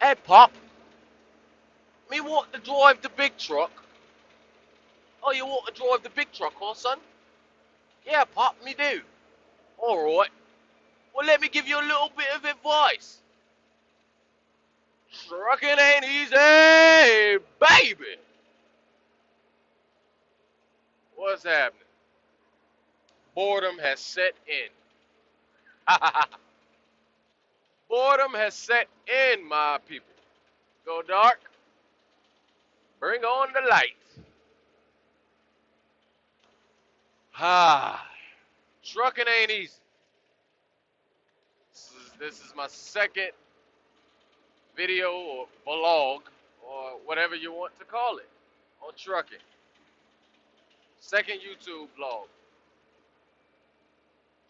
Hey, Pop, me want to drive the big truck. Oh, you want to drive the big truck, huh, son? Yeah, Pop, me do. Alright. Well, let me give you a little bit of advice. Trucking ain't easy, baby. What's happening? Boredom has set in. Boredom has set in, my people. Go dark, bring on the light. Ah, trucking ain't easy. This is my second video or vlog or whatever you want to call it on trucking. Second YouTube vlog.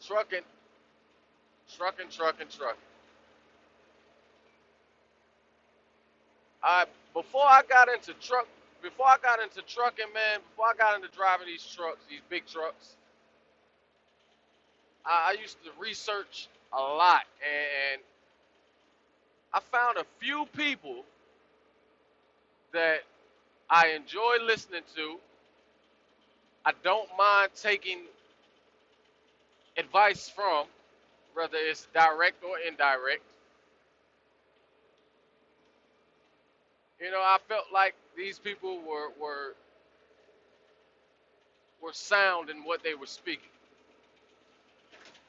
Trucking, trucking. I before I got into truck, before I got into trucking, man, before I got into driving these trucks, these big trucks, I used to research a lot, and I found a few people that I enjoy listening to. I don't mind taking advice from, whether it's direct or indirect. You know, I felt like these people were sound in what they were speaking.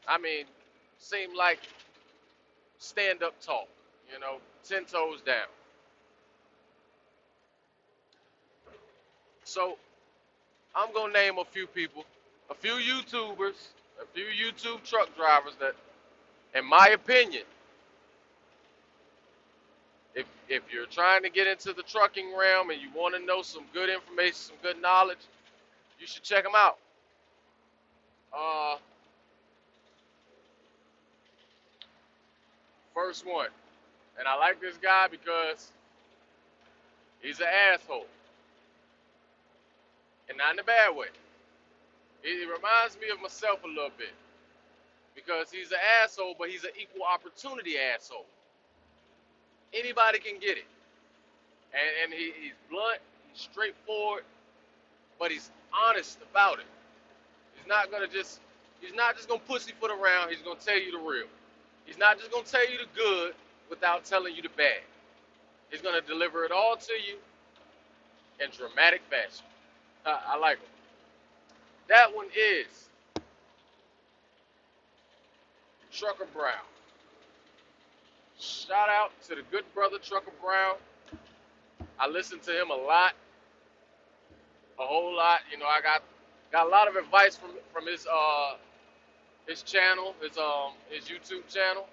I mean, seemed like stand up talk, you know, 10 toes down. So I'm gonna name a few people, a few YouTubers, a few YouTube truck drivers that, in my opinion, if you're trying to get into the trucking realm and you want to know some good information, some good knowledge, you should check them out. Uh, First one, and I like this guy because he's an asshole, and not in a bad way. He reminds me of myself a little bit because he's an asshole, but he's an equal opportunity asshole. Anybody can get it, and he's blunt, he's straightforward, but he's honest about it. He's not gonna just he's not just gonna pussyfoot around. He's gonna tell you the real. He's not just gonna tell you the good without telling you the bad. He's gonna deliver it all to you in dramatic fashion. I like him. That one is Trucker Brown. Shout out to the good brother Trucker Brown. I listen to him a lot, a whole lot. You know, I got a lot of advice from his channel, his YouTube channel.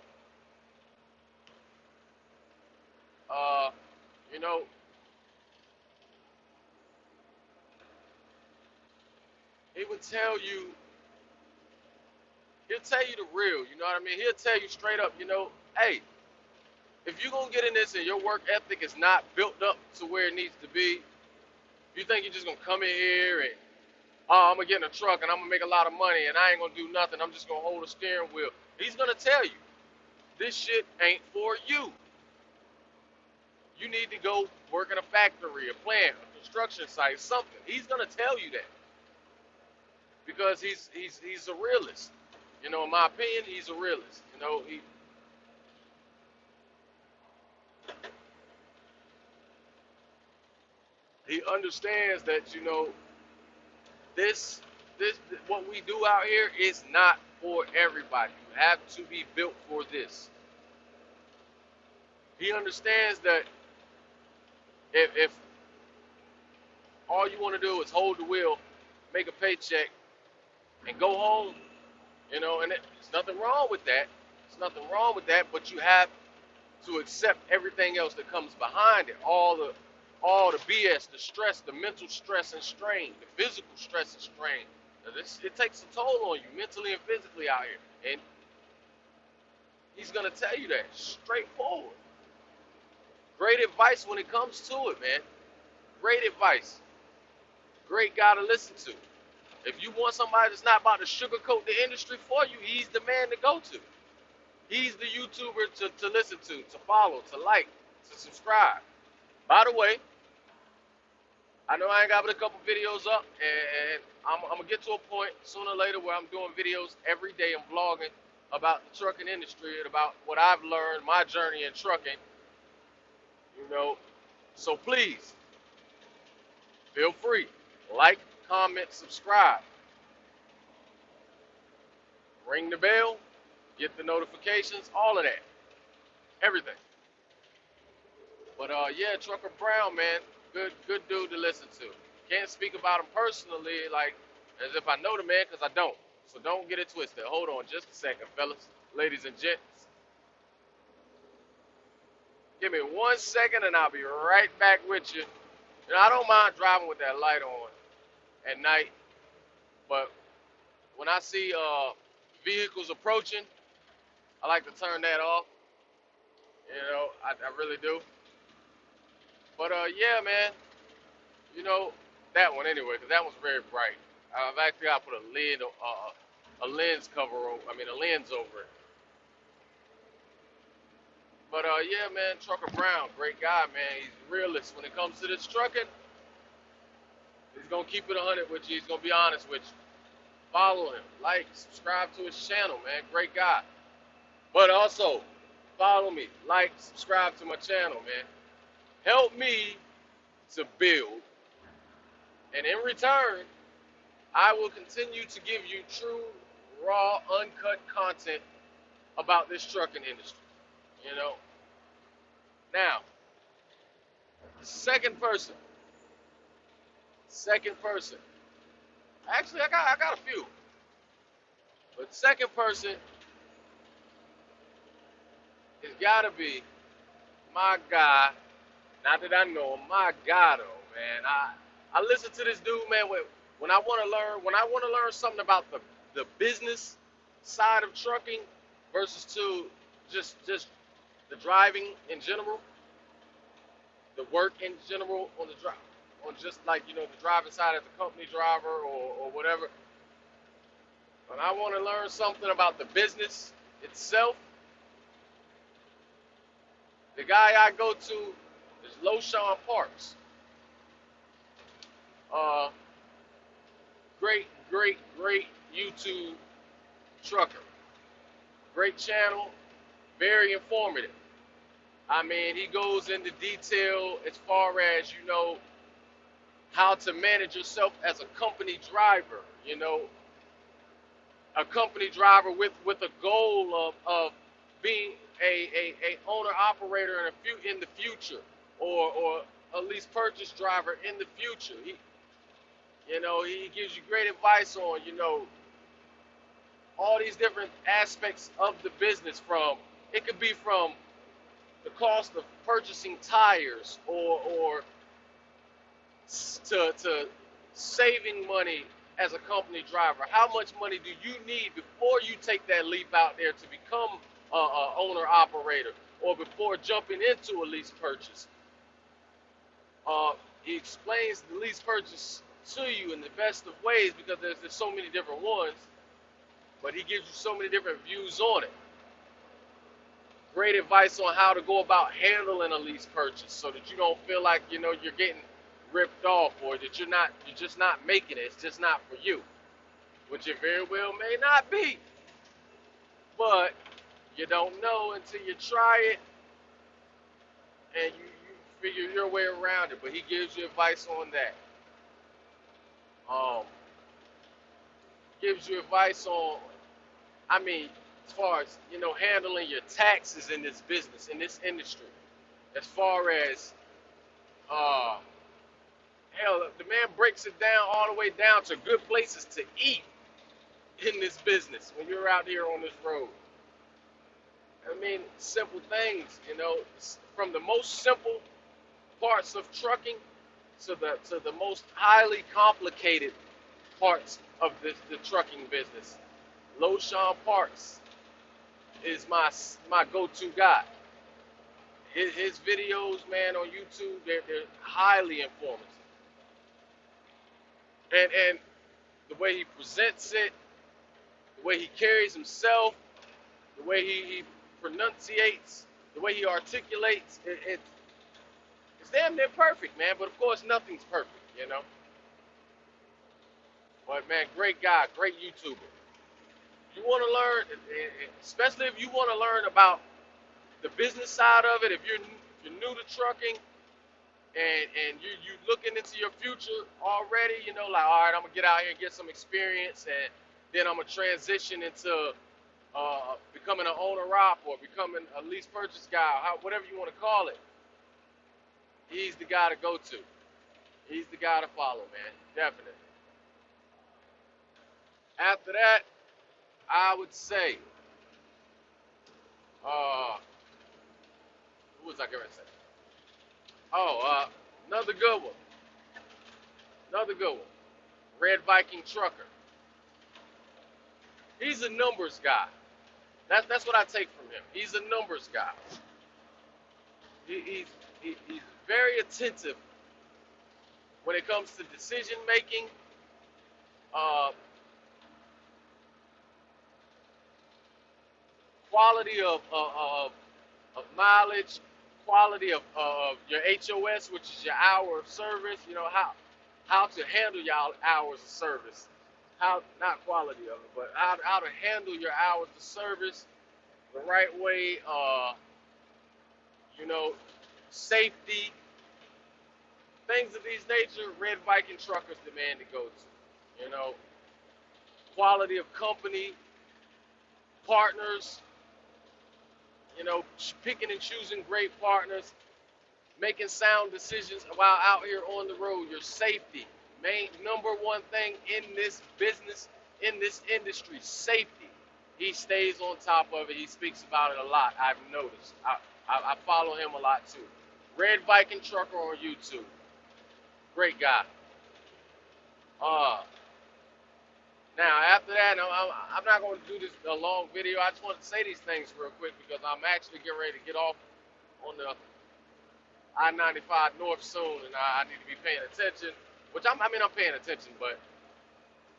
Uh, you know, he would tell you, he'll tell you the real. You know what I mean? He'll tell you straight up. You know, hey, if you're gonna get in this and your work ethic is not built up to where it needs to be, you think you're just gonna come in here and oh, I'm gonna get in a truck and I'm gonna make a lot of money and I ain't gonna do nothing. I'm just gonna hold a steering wheel. He's gonna tell you this shit ain't for you. You need to go work in a factory, a plant, a construction site, something. He's gonna tell you that because he's a realist. You know, in my opinion, he's a realist. You know, he understands that this this what we do out here is not for everybody. You have to be built for this. He understands that if all you want to do is hold the wheel, make a paycheck, and go home, you know, and there's nothing wrong with that. There's nothing wrong with that, but you have to accept everything else that comes behind it. All the BS, the stress, the mental stress and strain, the physical stress and strain. It takes a toll on you mentally and physically out here. And he's gonna tell you that straightforward. Great advice when it comes to it, man. Great advice. Great guy to listen to. If you want somebody that's not about to sugarcoat the industry for you, he's the man to go to. He's the YouTuber to listen to follow, to like. to subscribe. By the way, I know I ain't got but a couple videos up, and I'm gonna get to a point sooner or later where I'm doing videos every day and vlogging about the trucking industry and about what I've learned, my journey in trucking. You know, so please feel free, like, comment, subscribe, ring the bell, get the notifications, all of that, everything. But yeah, Trucker Brown, man, good dude to listen to. Can't speak about him personally, like as if I know the man, because I don't. So don't get it twisted. Hold on just a second, fellas, ladies and gents. Give me 1 second, and I'll be right back with you. And I don't mind driving with that light on at night, but when I see vehicles approaching, I like to turn that off. You know, I really do. But yeah, man, you know that one anyway, because that one's very bright. I've actually got to put a lens cover, I mean a lens over it. But yeah, man, Trucker Brown, great guy, man. He's a realist when it comes to this trucking. He's gonna keep it 100 with you. He's gonna be honest with you. Follow him, like, subscribe to his channel, man. Great guy. But also, follow me, like, subscribe to my channel, man. Help me to build, and in return, I will continue to give you true, raw, uncut content about this trucking industry. You know. Now, second person. Actually, I got a few. But second person has got to be my guy. Not that I know him, my guy though, man. I listen to this dude, man. When I want to learn something about the business side of trucking versus to just the driving in general, the work in general on the drive, on just like the driving side as a company driver or whatever. When I want to learn something about the business itself, the guy I go to is L.L.C. Parks. Great YouTube trucker. Great channel, very informative. I mean, he goes into detail as far as, how to manage yourself as a company driver, a company driver with a goal of being a owner operator in the future, or a lease purchase driver in the future. He gives you great advice on, all these different aspects of the business. It could be from the cost of purchasing tires, or to saving money as a company driver. How much money do you need before you take that leap out there to become a owner operator, or before jumping into a lease purchase? He explains the lease purchase to you in the best of ways, because there's so many different ones, but he gives you so many different views on it. Great advice on how to go about handling a lease purchase, so that you don't feel like you're getting ripped off, or that you're just not making it. It's just not for you, which it very well may not be. But you don't know until you try it, and you figure your way around it. But he gives you advice on that. Gives you advice on, as far as handling your taxes in this business, in this industry. As far as hell, the man breaks it down all the way down to good places to eat in this business when you're out here on this road. Simple things, from the most simple parts of trucking to the most highly complicated parts of the trucking business. L.L.C. Parks is my go-to guy. His videos, man, on YouTube, they're highly informative. And the way he presents it, the way he carries himself, the way he pronunciates The way he articulates, it's damn near perfect, man. But of course, nothing's perfect, you know. But man, great guy, great YouTuber. You want to learn, especially if you want to learn about the business side of it. If you're new to trucking and you looking into your future already, you know, like all right, I'm gonna get out here and get some experience, and then I'm gonna transition into becoming an owner op or becoming a lease purchase guy, whatever you want to call it. He's the guy to go to. He's the guy to follow, man. Definitely. After that, I would say, who was I going to say? Oh, another good one. Another good one. Red Viking Trucker. He's a numbers guy. That's what I take from him. He's a numbers guy. He's very attentive when it comes to decision making. Uh, Quality of mileage, quality of your HOS, which is your hour of service. You know how to handle your hours of service. How, not quality of it, but how to handle your hours of service the right way. You know, safety, things of these nature. Red Viking truckers demand to go to. You know, quality of company, partners. You know, picking and choosing great partners, making sound decisions while out here on the road. Your safety, main number one thing in this business, in this industry, safety. He stays on top of it. He speaks about it a lot. I've noticed. I follow him a lot too. Red Viking Trucker on YouTube. Great guy. Uh, Now, after that, I'm not going to do this a long video. I just want to say these things real quick because I'm actually getting ready to get off on the I-95 North soon, and I need to be paying attention. Which I'm paying attention, but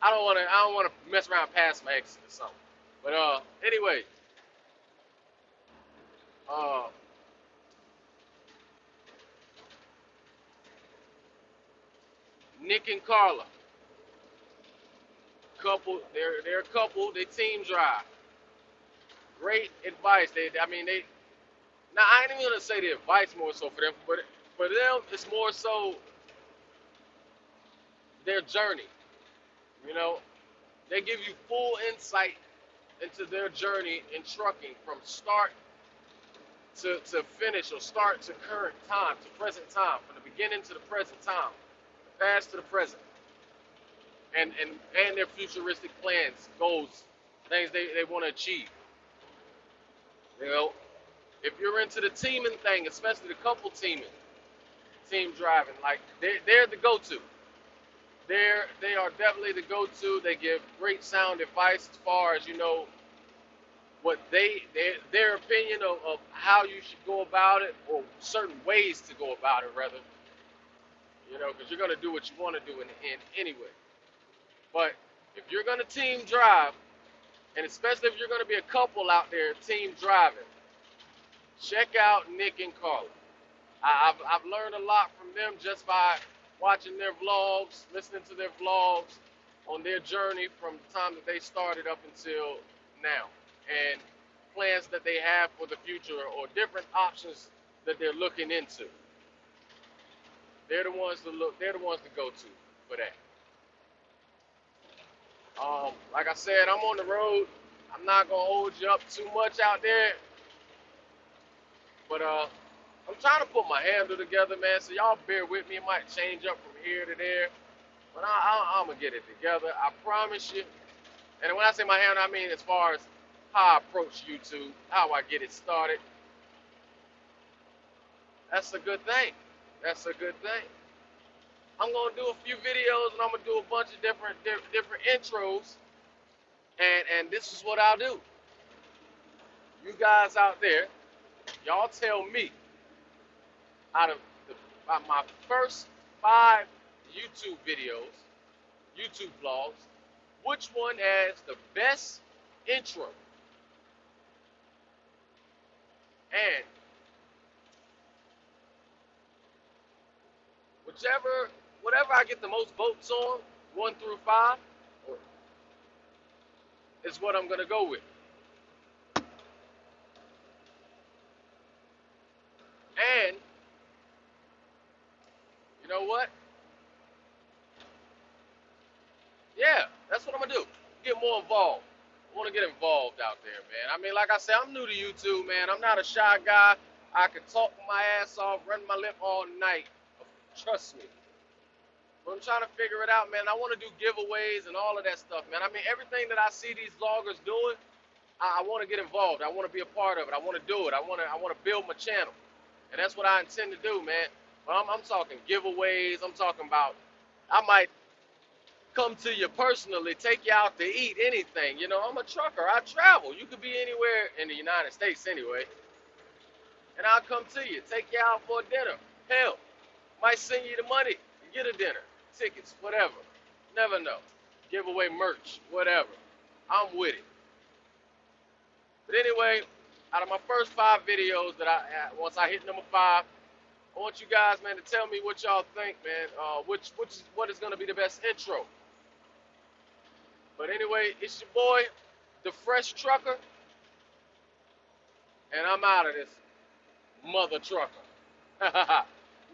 I don't want to mess around past my exit or something. But anyway, uh, Nick and Carla, couple. They're a couple. They team drive. Great advice. They. Now I ain't even gonna say the advice more so for them, but for them it's more so their journey. You know, they give you full insight into their journey in trucking from start to finish, or start to current time, to present time, from the beginning to the present time, the past to the present, and their futuristic plans, goals, things they want to achieve. You know, if you're into the teaming thing, especially the couple teaming, team driving, like they're the go-to. They are definitely the go-to. They give great sound advice as far as, you know, what their opinion of how you should go about it, or certain ways to go about it rather. You know, because you're gonna do what you want to do in the end anyway. But if you're gonna team drive, and especially if you're gonna be a couple out there team driving, check out Nick and Carla. I've learned a lot from them just by watching their vlogs, listening to their vlogs on their journey from the time that they started up until now, and plans that they have for the future, or different options that they're looking into. They're the ones to look. They're the ones to go to for that. Like I said, I'm on the road. I'm not gonna hold you up too much out there, but I'm trying to put my handle together, man. So y'all bear with me. It might change up from here to there, but I'm gonna get it together. I promise you. And when I say my handle, I mean as far as how I approach YouTube, how I get it started. That's a good thing. That's a good thing. I'm gonna do a few videos, and I'm gonna do a bunch of different intros, and this is what I'll do. You guys out there, y'all tell me, out of my first 5 YouTube videos, YouTube vlogs, which one has the best intro and Whatever I get the most votes on, 1 through 5, is what I'm gonna go with. And you know what? Yeah, that's what I'm gonna do. Get more involved. I want to get involved out there, man. I mean, like I said, I'm new to YouTube, man. I'm not a shy guy. I can talk my ass off, run my lip all night. Trust me. But I'm trying to figure it out, man. I want to do giveaways and all of that stuff, man. I mean, everything that I see these vloggers doing, I want to get involved. I want to be a part of it. I want to do it. I want to build my channel, and that's what I intend to do, man. But I'm talking giveaways. I'm talking about I might come to you personally, take you out to eat, anything. You know, I'm a trucker. I travel. You could be anywhere in the United States anyway, and I'll come to you, take you out for a dinner. Hell, might send you the money to get a dinner, tickets, whatever. Never know. Give away merch, whatever. I'm with it. But anyway, out of my first 5 videos that once I hit number 5, I want you guys, man, to tell me what y'all think, man. What is going to be the best intro? But anyway, it's your boy, the Fresh Trucker, and I'm out of this mother trucker.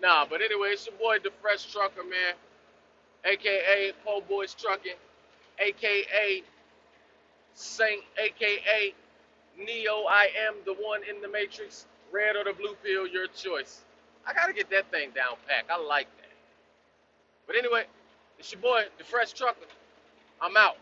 Nah, but anyway, it's your boy, the Fresh Trucker, man, aka Po Boys Trucking, aka Saint, aka Neo. I am the one in the Matrix. Red or the blue pill, your choice. I gotta get that thing down pat. I like that. But anyway, it's your boy, the Fresh Trucker. I'm out.